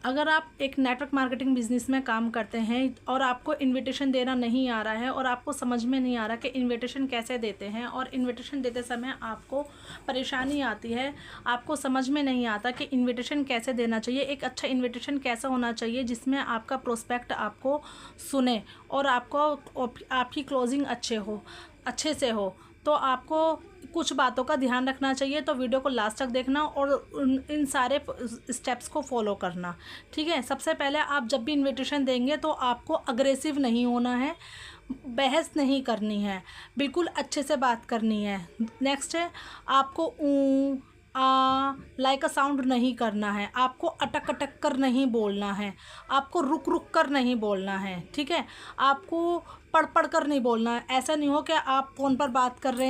अगर आप एक नेटवर्क मार्केटिंग बिजनेस में काम करते हैं और आपको इनविटेशन देना नहीं आ रहा है और आपको समझ में नहीं आ रहा कि इनविटेशन कैसे देते हैं, और इनविटेशन देते समय आपको परेशानी आती है, आपको समझ में नहीं आता कि इनविटेशन कैसे देना चाहिए, एक अच्छा इनविटेशन कैसा होना चाहिए जिसमें आपका प्रोस्पेक्ट आपको सुने और आपको आपकी क्लोजिंग अच्छे से हो, तो आपको कुछ बातों का ध्यान रखना चाहिए। तो वीडियो को लास्ट तक देखना और इन सारे स्टेप्स को फॉलो करना, ठीक है। सबसे पहले आप जब भी इनविटेशन देंगे तो आपको अग्रेसिव नहीं होना है, बहस नहीं करनी है, बिल्कुल अच्छे से बात करनी है। नेक्स्ट है, आपको लाइक अ साउंड नहीं करना है, आपको अटक अटक कर नहीं बोलना है, आपको रुक रुक कर नहीं बोलना है, ठीक है। आपको पढ़ पढ़ कर नहीं बोलना है। ऐसा नहीं हो कि आप फ़ोन पर बात कर रहे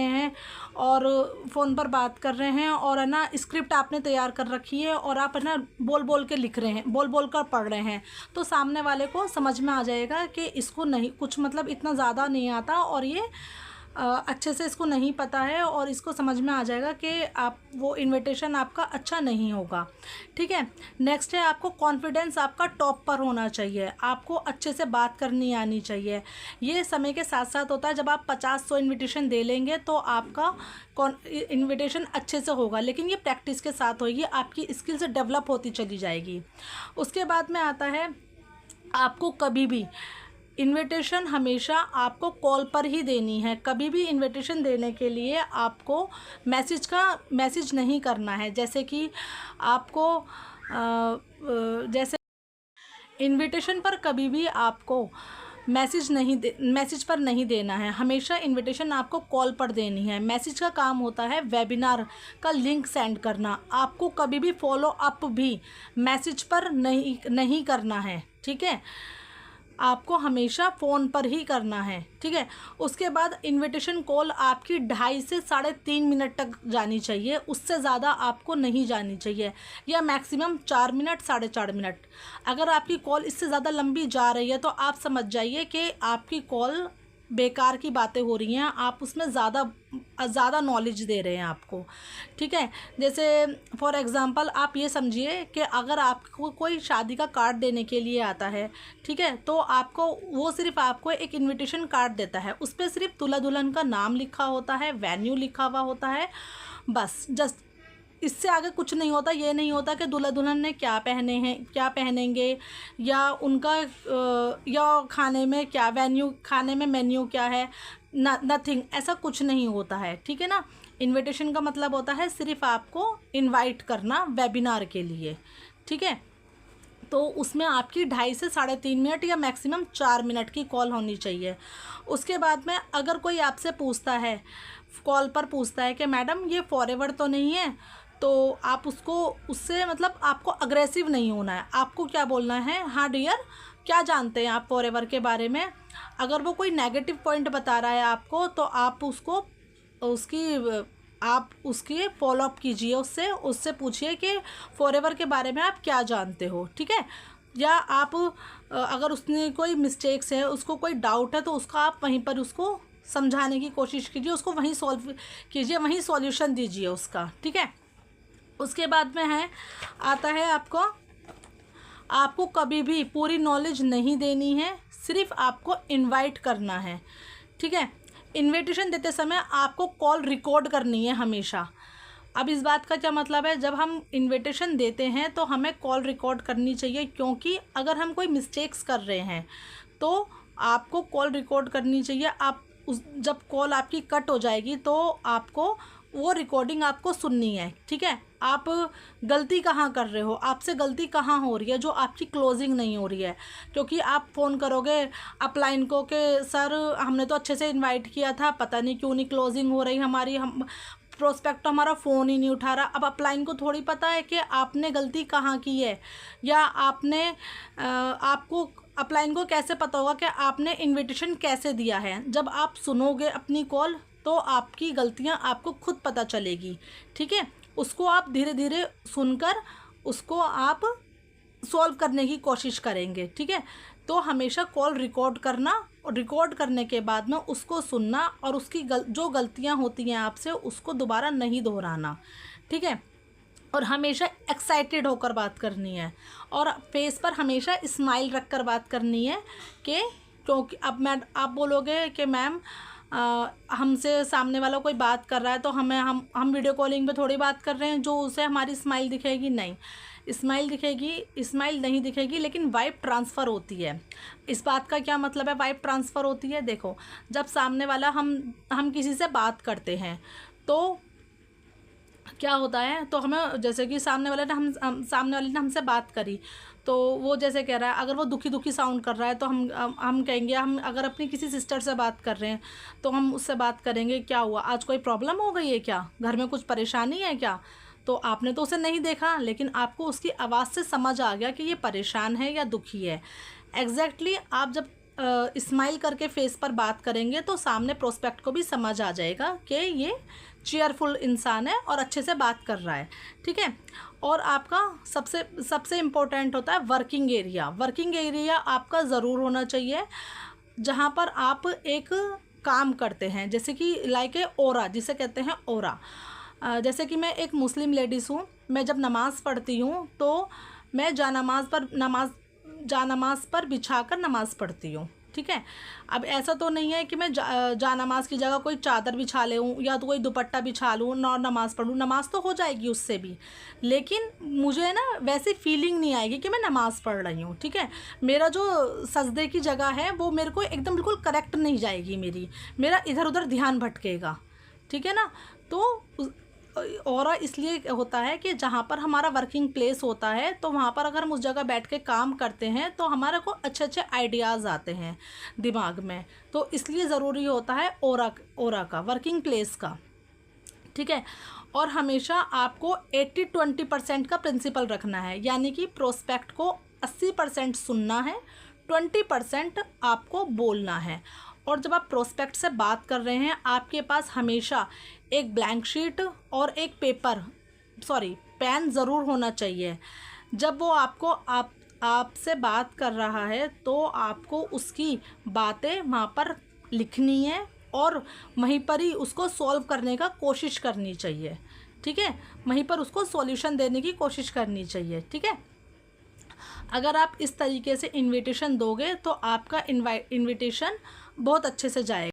हैं और है ना स्क्रिप्ट आपने तैयार कर रखी है और आप है ना बोल बोल के लिख रहे हैं, बोल बोल कर पढ़ रहे हैं, तो सामने वाले को समझ में आ जाएगा कि इसको नहीं कुछ मतलब इतना ज़्यादा नहीं आता और ये अच्छे से इसको नहीं पता है, और इसको समझ में आ जाएगा कि आप वो इनविटेशन आपका अच्छा नहीं होगा, ठीक है। नेक्स्ट है, आपको कॉन्फिडेंस आपका टॉप पर होना चाहिए, आपको अच्छे से बात करनी आनी चाहिए। ये समय के साथ साथ होता है, जब आप 50-100 इनविटेशन दे लेंगे तो आपका इनविटेशन अच्छे से होगा, लेकिन ये प्रैक्टिस के साथ होगी, आपकी स्किल्स डेवलप होती चली जाएगी। उसके बाद में आता है, आपको कभी भी इनविटेशन हमेशा आपको कॉल पर ही देनी है। कभी भी इनविटेशन देने के लिए आपको मैसेज नहीं करना है। जैसे कि आपको जैसे इनविटेशन पर कभी भी आपको मैसेज पर नहीं देना है, हमेशा इनविटेशन आपको कॉल पर देनी है। मैसेज का काम होता है वेबिनार का लिंक सेंड करना, आपको कभी भी फॉलो अप भी मैसेज पर नहीं करना है, ठीक है। आपको हमेशा फ़ोन पर ही करना है, ठीक है। उसके बाद इनविटेशन कॉल आपकी 2.5 से 3.5 मिनट तक जानी चाहिए, उससे ज़्यादा आपको नहीं जानी चाहिए, या मैक्सिमम 4 मिनट 4.5 मिनट। अगर आपकी कॉल इससे ज़्यादा लंबी जा रही है तो आप समझ जाइए कि आपकी कॉल बेकार की बातें हो रही हैं, आप उसमें ज़्यादा नॉलेज दे रहे हैं आपको, ठीक है। जैसे फॉर एग्ज़ाम्पल आप ये समझिए कि अगर आपको कोई शादी का कार्ड देने के लिए आता है, ठीक है, तो वो सिर्फ आपको एक इनविटेशन कार्ड देता है, उस पर सिर्फ दूल्हा दुल्हन का नाम लिखा होता है, वेन्यू लिखा हुआ होता है, बस जस्ट इससे आगे कुछ नहीं होता। ये नहीं होता कि दूल्हा दुल्हन ने क्या पहनेंगे, या उनका या खाने में मेन्यू क्या है, नथिंग, ऐसा कुछ नहीं होता है, ठीक है ना। इनविटेशन का मतलब होता है सिर्फ आपको इनवाइट करना वेबिनार के लिए, ठीक है। तो उसमें आपकी 2.5 से 3.5 मिनट या मैक्सिमम 4 मिनट की कॉल होनी चाहिए। उसके बाद में अगर कोई आपसे कॉल पर पूछता है कि मैडम ये फॉरएवर तो नहीं है, तो आप उससे मतलब आपको अग्रेसिव नहीं होना है, आपको क्या बोलना है, हाँ डियर, क्या जानते हैं आप फॉरएवर के बारे में। अगर वो कोई नेगेटिव पॉइंट बता रहा है आपको, तो आप उसकी फॉलोअप कीजिए, उससे पूछिए कि फॉरएवर के बारे में आप क्या जानते हो, ठीक है। या आप अगर उसने कोई मिस्टेक्स है, उसको कोई डाउट है, तो उसका आप वहीं पर उसको समझाने की कोशिश कीजिए, उसको वहीं सॉल्व कीजिए, वहीं सॉल्यूशन दीजिए उसका, ठीक है। उसके बाद में आता है आपको कभी भी पूरी नॉलेज नहीं देनी है, सिर्फ आपको इनवाइट करना है, ठीक है। इनविटेशन देते समय आपको कॉल रिकॉर्ड करनी है हमेशा। अब इस बात का क्या मतलब है, जब हम इनविटेशन देते हैं तो हमें कॉल रिकॉर्ड करनी चाहिए, क्योंकि अगर हम कोई मिस्टेक्स कर रहे हैं तो आपको कॉल रिकॉर्ड करनी चाहिए। जब कॉल आपकी कट हो जाएगी तो आपको वो रिकॉर्डिंग आपको सुननी है, ठीक है। आप गलती कहाँ कर रहे हो, आपसे गलती कहाँ हो रही है जो आपकी क्लोजिंग नहीं हो रही है, क्योंकि आप फ़ोन करोगे अपलाइन को कि सर हमने तो अच्छे से इनवाइट किया था, पता नहीं क्यों नहीं क्लोजिंग हो रही हमारी, हम प्रोस्पेक्ट तो हमारा फ़ोन ही नहीं उठा रहा। अब अपलाइन को थोड़ी पता है कि आपने गलती कहाँ की है, या आपको अपलाइन को कैसे पता होगा कि आपने इनविटेशन कैसे दिया है। जब आप सुनोगे अपनी कॉल तो आपकी गलतियां आपको खुद पता चलेगी, ठीक है। उसको आप धीरे धीरे सुनकर उसको आप सॉल्व करने की कोशिश करेंगे, ठीक है। तो हमेशा कॉल रिकॉर्ड करना, और रिकॉर्ड करने के बाद में उसको सुनना, और उसकी जो गलतियां होती हैं आपसे उसको दोबारा नहीं दोहराना, ठीक है। और हमेशा एक्साइटेड होकर बात करनी है, और फेस पर हमेशा स्माइल रख कर बात करनी है कि क्योंकि अब आप बोलोगे कि मैम हमसे सामने वाला कोई बात कर रहा है तो हम वीडियो कॉलिंग पे थोड़ी बात कर रहे हैं जो उसे हमारी स्माइल दिखेगी, नहीं स्माइल दिखेगी, स्माइल नहीं दिखेगी, लेकिन वाइब ट्रांसफ़र होती है। इस बात का क्या मतलब है वाइब ट्रांसफ़र होती है? देखो, जब सामने वाला हम किसी से बात करते हैं तो क्या होता है, तो हमें जैसे कि सामने वाले ने सामने वाले ने हमसे बात करी, तो वो जैसे कह रहा है, अगर वो दुखी दुखी साउंड कर रहा है तो हम कहेंगे, हम अगर अपनी किसी सिस्टर से बात कर रहे हैं तो हम उससे बात करेंगे, क्या हुआ आज, कोई प्रॉब्लम हो गई है क्या, घर में कुछ परेशानी है क्या? तो आपने तो उसे नहीं देखा, लेकिन आपको उसकी आवाज़ से समझ आ गया कि ये परेशान है या दुखी है। एग्जैक्टली आप जब स्माइल करके फेस पर बात करेंगे तो सामने प्रोस्पेक्ट को भी समझ आ जाएगा कि ये चेयरफुल इंसान है और अच्छे से बात कर रहा है, ठीक है। और आपका सबसे इम्पोर्टेंट होता है वर्किंग एरिया। वर्किंग एरिया आपका ज़रूर होना चाहिए जहाँ पर आप एक काम करते हैं, जैसे कि लाइक ए ओरा, जिसे कहते हैं ओरा। जैसे कि मैं एक मुस्लिम लेडीज़ हूँ, मैं जब नमाज़ पढ़ती हूँ तो मैं जानमाज़ पर बिछाकर नमाज़ पढ़ती हूँ, ठीक है। अब ऐसा तो नहीं है कि मैं जानमाज़ की जगह कोई चादर बिछा लूँ या तो कोई दुपट्टा बिछा लूँ और नमाज़ पढ़ूँ, नमाज़ तो हो जाएगी उससे भी, लेकिन मुझे ना वैसी फीलिंग नहीं आएगी कि मैं नमाज़ पढ़ रही हूँ, ठीक है। मेरा जो सजदे की जगह है वो मेरे को एकदम बिल्कुल करेक्ट नहीं जाएगी, मेरा इधर उधर ध्यान भटकेगा, ठीक है ना। तो और इसलिए होता है कि जहाँ पर हमारा वर्किंग प्लेस होता है तो वहाँ पर अगर हम उस जगह बैठ के काम करते हैं तो हमारे को अच्छे अच्छे आइडियाज़ आते हैं दिमाग में, तो इसलिए ज़रूरी होता है ओरा का, वर्किंग प्लेस का, ठीक है। और हमेशा आपको 80-20% का प्रिंसिपल रखना है, यानी कि प्रोस्पेक्ट को 80% सुनना है, 20% आपको बोलना है। और जब आप प्रोस्पेक्ट से बात कर रहे हैं आपके पास हमेशा एक ब्लैंक शीट और एक पेन ज़रूर होना चाहिए। जब वो आपसे बात कर रहा है तो आपको उसकी बातें वहाँ पर लिखनी है और वहीं पर ही उसको सॉल्व करने का कोशिश करनी चाहिए, ठीक है। वहीं पर उसको सॉल्यूशन देने की कोशिश करनी चाहिए, ठीक है। अगर आप इस तरीके से इनविटेशन दोगे तो आपका इनविटेशन बहुत अच्छे से जाएगा।